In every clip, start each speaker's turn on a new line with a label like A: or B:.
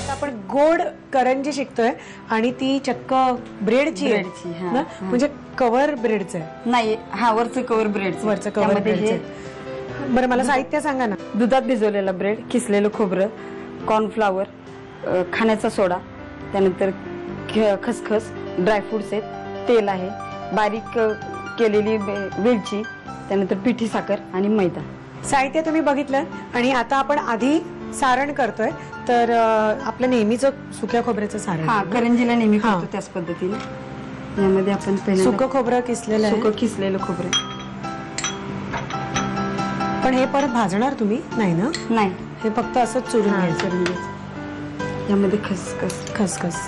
A: आपण गोड करंजी शिकतोय आणि ती चक्क ब्रेडची आहे ना, म्हणजे कव्हर ब्रेडचं आहे.
B: नाही, हा वरचं कव्हर ब्रेडचं.
A: वरचं कव्हर ब्रेडचं. बरं मला साहित्य सांगा ना.
B: दुधात भिजवलेला ब्रेड, किसलेलं खोबरं, कॉर्नफ्लावर, खाण्याचा सोडा, त्यानंतर खसखस, ड्रायफ्रुट्स आहेत, तेल आहे, बारीक केलेली वेलची, त्यानंतर पिठी साखर आणि मैदा.
A: साहित्य तुम्ही बघितलं. आणि आता आपण आधी सारण करतोय. तर आपलं नेहमीचं सुक्या खोबऱ्याचं सारण.
B: हा, करंजीला नेहमी करतो त्याच पद्धतीने. यामध्ये आपण पहिलं
A: सुकं खोबरं किसलेलं आहे.
B: सुकं किसलेलं खोबरं.
A: पण हे परत भाजणार तुम्ही नाही ना?
B: नाही,
A: हे फक्त असंच चुरून घ्यायचं.
B: यामध्ये खसखस.
A: खसखस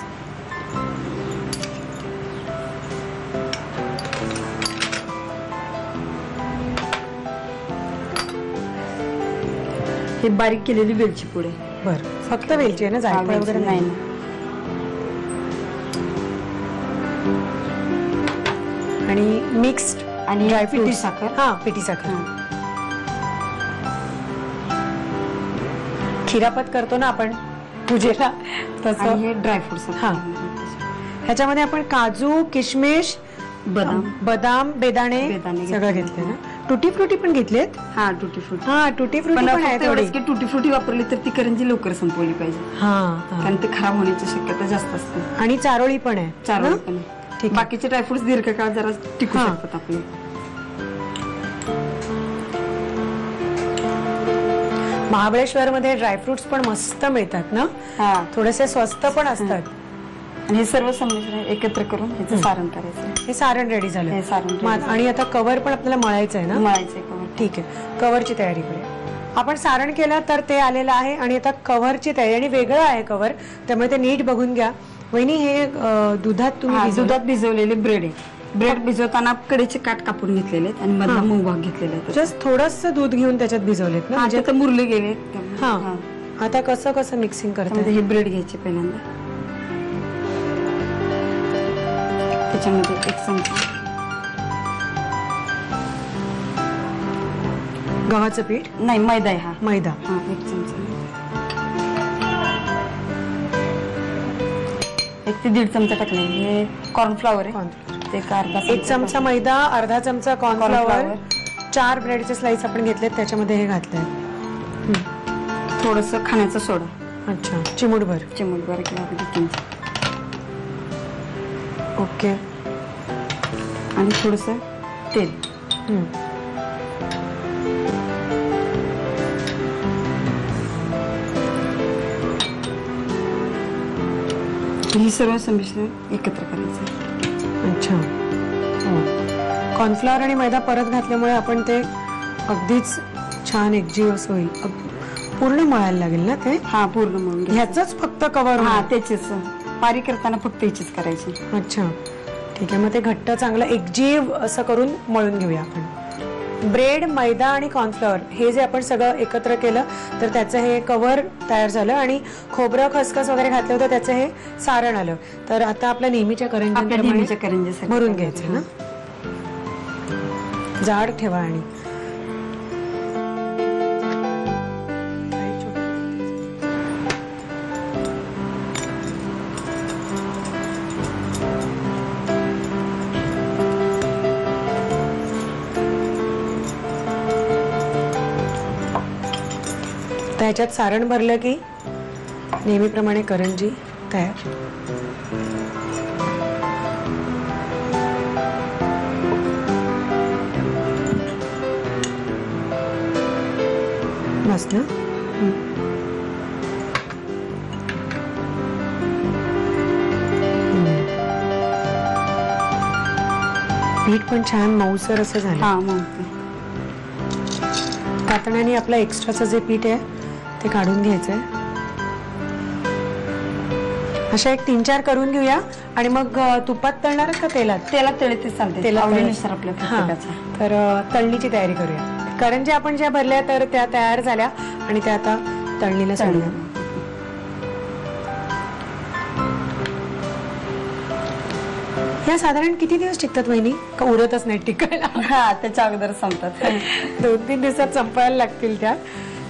B: हे बारीक केलेली वेलची पुडे.
A: बर, फक्त वेलची आहे ना, जायफळ वगैरे नाही. आणि मिक्स्ड
B: आणि
A: ड्रायफ्रूट.
B: पिठी साखर.
A: हा, पिठी साखर. खिरापत करतो ना आपण पूजेला तसं.
B: हे ड्रायफ्रुट्स.
A: हा, ह्याच्यामध्ये आपण काजू, किशमिश, बदाम, बेदाणे सगळं घेतले ना. टुटी फ्रुटी पण घेतलेत.
B: हा, टुटी फ्रुटी.
A: हा, टुटी फ्रुटी पण आहे थोडी.
B: की टुटी फ्रुटी वापरली तर ती करंजी लवकर संपवली पाहिजे.
A: हा,
B: कारण ते खराब होण्याची शक्यता जास्त असते.
A: आणि चारोळी पण आहे.
B: चारोळी पण आहे.
A: ठीक.
B: बाकीचे ड्रायफ्रुट्स दीर्घकाळ जरा टिकू शकतात आपले.
A: महाबळेश्वर मध्ये ड्रायफ्रुट्स पण मस्त मिळतात ना.
B: हा,
A: थोडेसे स्वस्त पण असतात.
B: आणि हे सर्व संमिश्रण एकत्र करून ह्याचं सारण करायचं.
A: हे सारण रेडी झालं.
B: हे सारण
A: आणि आता कव्हर पण आपल्याला मळायचं आहे ना.
B: मळायचं कव्हर.
A: ठीक आहे, कव्हरची तयारी करूया. आपण सारण केलं तर ते आलेलं आहे. आणि आता कव्हरची तयारी. आणि वेगळं आहे कव्हर, त्यामुळे ते नीट बघून घ्या. वहिनी, हे दुधात तुम्ही
B: दुधात भिजवलेले ब्रेड आहे. ब्रेड भिजवताना कडेचे काट कापून घेतलेले आणि मधला मऊ भाग घेतलेला आहे.
A: जस्ट थोडस दूध घेऊन त्याच्यात भिजवलेत ना,
B: म्हणजे तर मुरले गेले.
A: हा, आता कसं कसं मिक्सिंग करतात.
B: हे ब्रेड घ्यायचे पहिल्यांदा. त्याच्यामध्ये 1 चमचा
A: गव्हाचं पीठ.
B: नाही, मैदा आहे. हा,
A: मैदा.
B: हा, 1 चमचा. 1 ते 1.5 चमचा टाकले. हे कॉर्नफ्लॉवर आहे. ते अर्धा.
A: 1 चमचा मैदा, अर्धा चमचा कॉर्नफ्लॉवर, 4 ब्रेडचे स्लाइस आपण घेतलेत, त्याच्यामध्ये हे घातलंय.
B: थोडस खाण्याचा सोडा.
A: अच्छा, चिमूटभर
B: किंवा 1 चमचा.
A: ओके.
B: आणि थोडस तेल. ही सर्व संमिश्रण एकत्र करायचं.
A: अच्छा. कॉर्नफ्लॉवर आणि मैदा परत घातल्यामुळे आपण ते अगदीच छान एकजीव असं होईल. पूर्ण मळायला लागेल ना ते.
B: हा, पूर्ण मळून.
A: ह्याचंच फक्त कव्हर.
B: हा, त्याचेच पारी करताना फक्त ह्याचीच करायची.
A: अच्छा, ठीक आहे. मग ते घट्ट चांगलं एकजीव असं करून मळून घेऊया आपण. ब्रेड, मैदा आणि कॉर्नफ्लॉवर हे जे आपण सगळं एकत्र केलं तर त्याचं हे कव्हर तयार झालं. आणि खोबरं, खसखस वगैरे घातलं होतं, त्याचं हे सारण आलं. तर आता आपल्या नेहमीच्या करंजी भरून घ्यायचं ना. जाड ठेवा. आणि त्याच्यात सारण भरलं की नेहमीप्रमाणे करंजी तयार. मस्त ना. पीठ पण छान मऊसर असं झालं. कातण्याने आपलं एक्स्ट्राचं जे पीठ आहे ते काढून घ्यायचंय. अशा एक 3-4 करून घेऊया. आणि मग तुपात तळणार का तेलात?
B: तेलात तळले ते चालते. आवडीनुसार आपल्या.
A: तर तळणीची तयारी करूया. करंजी आपण ज्या भरल्या तर त्या तयार झाल्या आणि त्या आता तळणीला सोडूया. या साधारण किती दिवस टिकतात वहिनी? का उरतच नाही टिकायला?
B: हा, त्याच्या अगोदर संपतात.
A: 2-3 दिवसात संपायला लागतील त्या.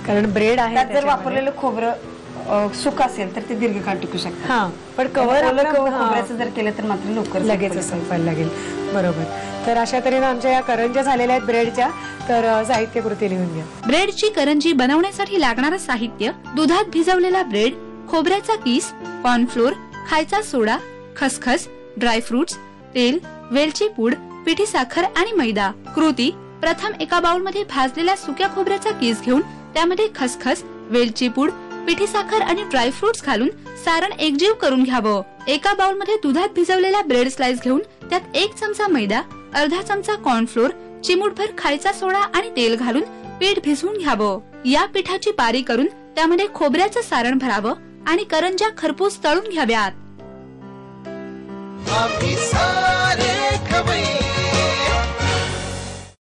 A: कारण ब्रेड आहे
B: त्यात जर
A: त्याच्यामध्ये.
B: वापरलेलं खोबरं सुक असेल तर ते दीर्घकाळ टिकू शकतं.
A: हा पण कव्हर
B: खोबऱ्याचं जर केलं तर मात्र लवकर
A: लगेच संपायला लागेल. बरोबर. तर अशा तऱ्हेने आमच्या या करंज्या झालेल्या आहेत ब्रेडच्या. तर साहित्य कृती लिहून घ्या.
C: ब्रेडची करंजी बनवण्यासाठी लागणारं साहित्य: दुधात भिजवलेला ब्रेड, खोबऱ्याचा किस, कॉर्नफ्लोर, खायचा सोडा, खसखस, ड्रायफ्रुट्स, तेल, वेलची पूड, पिठी साखर आणि मैदा. कृती: प्रथम एका बाउल मध्ये भाजलेल्या सुक्या खोबऱ्याचा किस घेऊन त्यामध्ये खसखस, वेलची पूड, पिठी साखर आणि ड्रायफ्रुट्स घालून सारण एकजीव करून घ्यावं. एका बाउल मध्ये दुधात भिजवलेला ब्रेड स्लाइस घेऊन त्यात 1 चमचा मैदा, अर्धा चमचा कॉर्नफ्लोर, चिमूटभर खायचा सोडा आणि तेल घालून पीठ भिजवून घ्यावं. या पिठाची पारी करून त्यामध्ये खोबऱ्याचं सारण भरावं आणि करंज्या खरपूस तळून घ्याव्यात.